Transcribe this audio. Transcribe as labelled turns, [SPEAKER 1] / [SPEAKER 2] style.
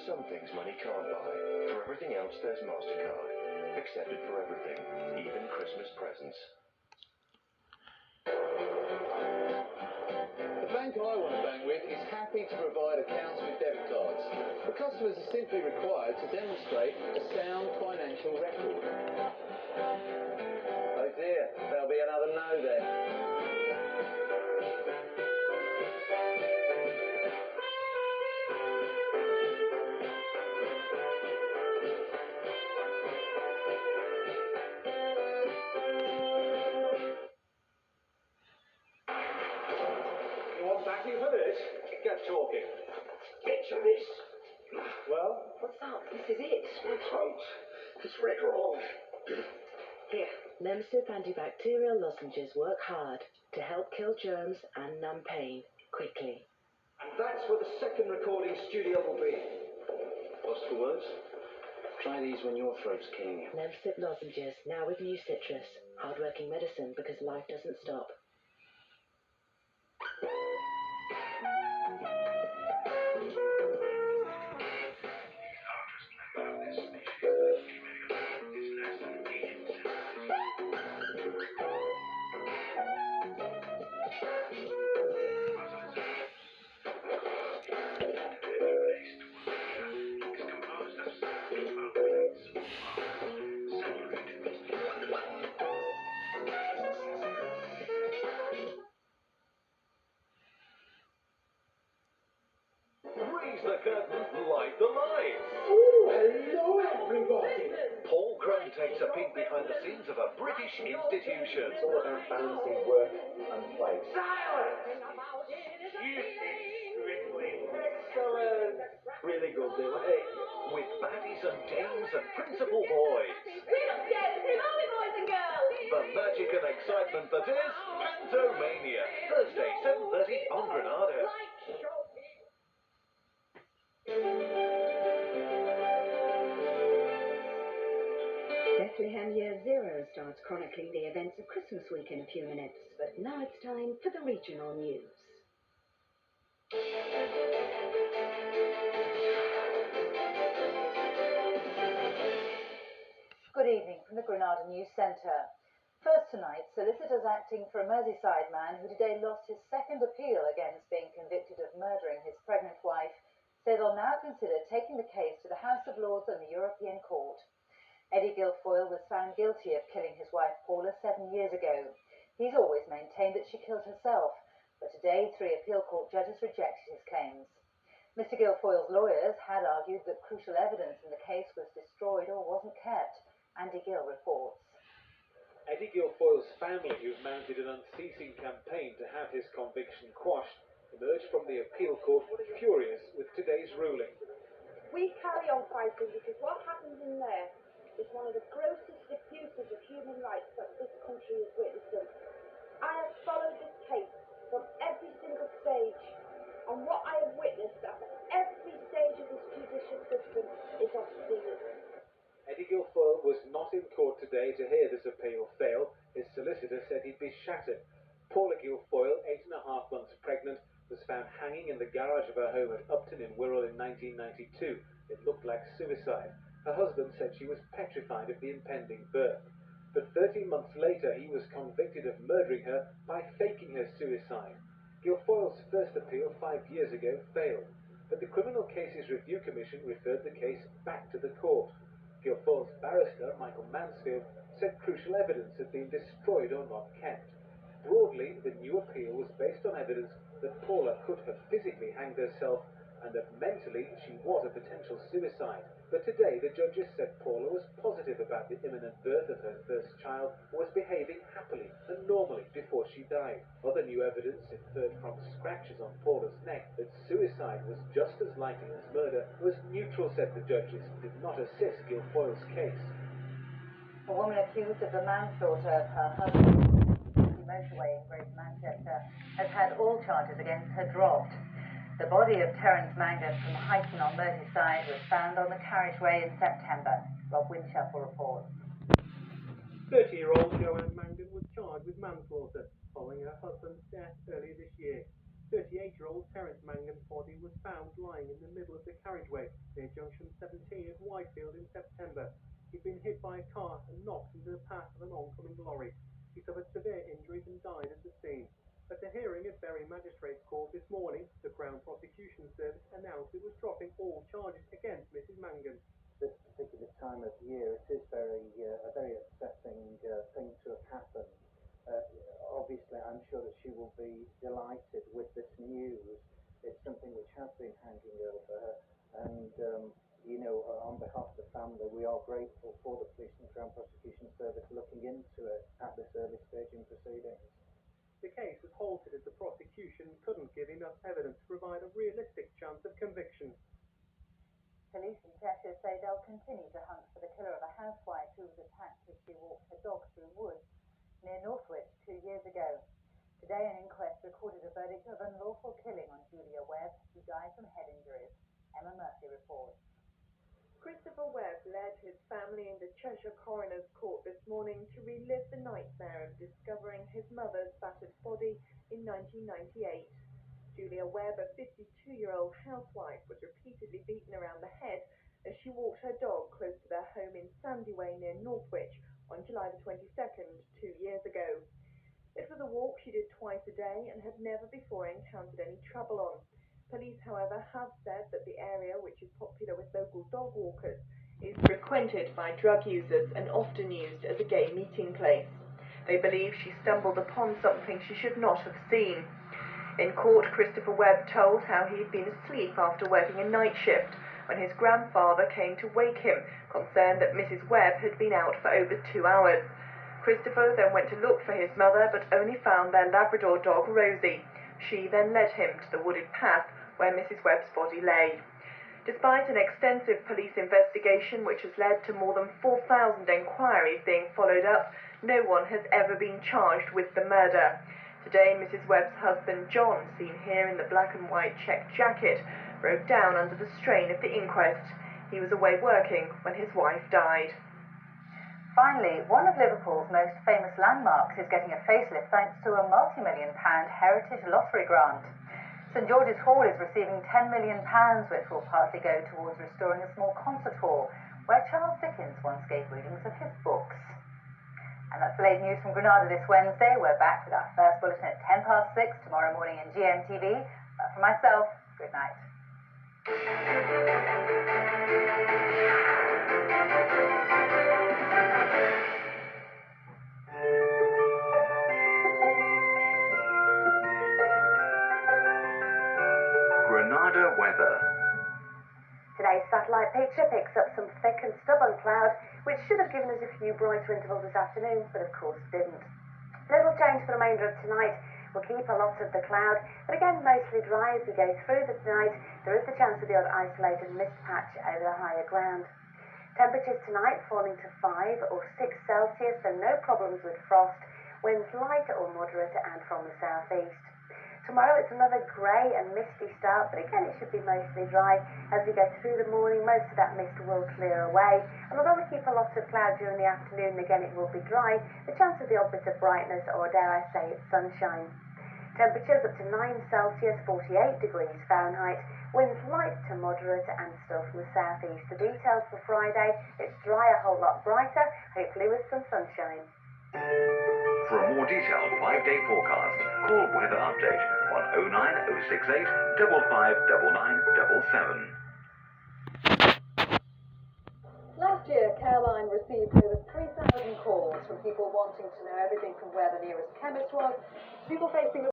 [SPEAKER 1] some things money can't buy. For everything else, there's MasterCard. Accepted for everything, even Christmas presents.
[SPEAKER 2] The bank I want to bank with is happy to provide accounts with debit cards. The customers are simply required to demonstrate a sound financial record. Oh dear, there'll be another no then.
[SPEAKER 3] You want backing for this? Get talking.
[SPEAKER 4] Picture this.
[SPEAKER 3] Well?
[SPEAKER 5] What's up? This is it.
[SPEAKER 4] My throat. It's red raw.
[SPEAKER 5] Here, Nemesis antibacterial lozenges work hard to help kill germs and numb pain quickly.
[SPEAKER 3] And that's where the second recording studio will be.
[SPEAKER 4] Lost for words? Try these when your throat's killing you.
[SPEAKER 5] Nemesis lozenges, now with new citrus. Hard-working medicine because life doesn't stop.
[SPEAKER 3] Raise the curtain, light the lights.
[SPEAKER 4] Oh, hello everybody.
[SPEAKER 3] Paul Crone takes a peek behind the scenes of a British institution.
[SPEAKER 4] It's all about balancing work and play. Excellent. Really good, Bill. Hey.
[SPEAKER 3] With baddies and dames and principal boys.
[SPEAKER 6] We're not scared of him, are we, boys and girls?
[SPEAKER 3] The magic and excitement that is Pantomania. Thursday, 7:30 on Granada.
[SPEAKER 7] Bethlehem Year Zero starts chronicling the events of Christmas week in a few minutes, but now it's time for the regional news.
[SPEAKER 8] Good evening from the Granada News Centre. First tonight, solicitors acting for a Merseyside man who today lost his second appeal against being convicted of murdering his pregnant wife say they'll now consider taking the case to the House of Lords and the European Court. Eddie Guilfoyle was found guilty of killing his wife Paula 7 years ago. He's always maintained that she killed herself, but today 3 appeal court judges rejected his claims. Mr. Guilfoyle's lawyers had argued that crucial evidence in the case was destroyed or wasn't kept. Andy Gill reports.
[SPEAKER 9] Eddie Guilfoyle's family, who've mounted an unceasing campaign to have his conviction quashed, emerged from the appeal court furious with today's ruling.
[SPEAKER 6] We carry on fighting because what happens in there is one of the grossest abuses of human rights that this country has witnessed. I have followed this case from every single stage, and what I have witnessed at every stage of this judicial system is obscene.
[SPEAKER 9] Eddie Guilfoyle was not in court today to hear this appeal fail. His solicitor said he'd be shattered. Paula Guilfoyle, 8.5 months pregnant, was found hanging in the garage of her home at Upton in Wirral in 1992. It looked like suicide. Her husband said she was petrified of the impending birth. But 13 months later, he was convicted of murdering her by faking her suicide. Guilfoyle's first appeal 5 years ago failed, but the Criminal Cases Review Commission referred the case back to the court. Guilfoyle's barrister, Michael Mansfield, said crucial evidence had been destroyed or not kept. Broadly, the new appeal was based on evidence that Paula could have physically hanged herself and that mentally she was a potential suicide. But today, the judges said Paula was positive about the imminent birth of her first child and was behaving happily and normally before she died. Other new evidence inferred from scratches on Paula's neck that suicide was just as likely as murder was neutral, said the judges, and did not assist Guilfoyle's case.
[SPEAKER 8] A woman accused of the manslaughter of her husband on the motorway in Greater Manchester has had all charges against her dropped. The body of Terence Mangan from Huyton on Merseyside was found on the carriageway in September. Rob Winchapel reports.
[SPEAKER 10] 30-year-old Joanne Mangan was charged with manslaughter following her husband's death earlier this year.
[SPEAKER 9] 38-year-old Terence Mangan's body was found lying in the middle of the carriageway near junction 17 at Whitefield in September. He'd been hit by a car and knocked into the path of an oncoming lorry. He suffered severe injuries and died at the scene. At the hearing at Bury Magistrates Court this morning, the Crown Prosecution Service announced it was dropping all charges against Mrs Mangan.
[SPEAKER 4] This particular time of year, it is a very upsetting thing to have happened. Obviously, I'm sure that she will be delighted with this news. It's something which has been hanging over her, and on behalf of the family, we are grateful for the Police and Crown Prosecution Service looking into it at this early stage in proceedings.
[SPEAKER 9] The case was halted as the prosecution couldn't give enough evidence to provide a realistic chance of conviction.
[SPEAKER 8] Police in Cheshire say they'll continue to hunt for the killer of a housewife who was attacked as she walked her dog through woods near Northwich 2 years ago. Today, an inquest recorded a verdict of unlawful killing on Julia Webb, who died from head injuries. Emma Murphy reports.
[SPEAKER 10] Christopher Webb led his family in the Cheshire Coroner's Court this morning to relive the nightmare of discovering his mother's battered body in 1998. Julia Webb, a 52-year-old housewife, was repeatedly beaten around the head as she walked her dog close to their home in Sandyway near Northwich on July the 22nd, 2 years ago. It was a walk she did twice a day and had never before encountered any trouble on. Police, however, have said that the area, which is popular with local dog walkers, is frequented by drug users and often used as a gay meeting place. They believe she stumbled upon something she should not have seen. In court, Christopher Webb told how he had been asleep after working a night shift when his grandfather came to wake him, concerned that Mrs. Webb had been out for over 2 hours. Christopher then went to look for his mother, but only found their Labrador dog, Rosie. She then led him to the wooded path where Mrs. Webb's body lay. Despite an extensive police investigation which has led to more than 4,000 enquiries being followed up, no one has ever been charged with the murder. Today, Mrs. Webb's husband, John, seen here in the black and white checked jacket, broke down under the strain of the inquest. He was away working when his wife died.
[SPEAKER 8] Finally, one of Liverpool's most famous landmarks is getting a facelift thanks to a multi-million-pound heritage lottery grant. St George's Hall is receiving £10 million, which will partly go towards restoring a small concert hall where Charles Dickens once gave readings of his books. And that's the late news from Granada this Wednesday. We're back with our first bulletin at 6:10 tomorrow morning in GMTV. But for myself, good night.
[SPEAKER 3] Granada weather.
[SPEAKER 11] Today's satellite picture picks up some thick and stubborn cloud, which should have given us a few brighter intervals this afternoon, but of course didn't. Little change for the remainder of tonight. We'll keep a lot of the cloud, but again mostly dry as we go through the night. There is the chance of the odd isolated mist patch over the higher ground. Temperatures tonight falling to 5 or 6 Celsius, so no problems with frost. Winds light or moderate and from the southeast. Tomorrow it's another grey and misty start, but again it should be mostly dry. As we go through the morning, most of that mist will clear away. And although we keep a lot of cloud during the afternoon, again it will be dry. The chance of the odd bit of brightness, or dare I say it's sunshine. Temperatures up to 9 Celsius, 48 degrees Fahrenheit. Winds light to moderate and still from the southeast. The details for Friday, it's dry, a whole lot brighter, hopefully with some sunshine.
[SPEAKER 3] For a more detailed 5-day forecast, call Weather Update on 09068 559977.
[SPEAKER 8] Last year, Caroline received over 3,000 calls from people wanting to know everything from where the nearest chemist was, people facing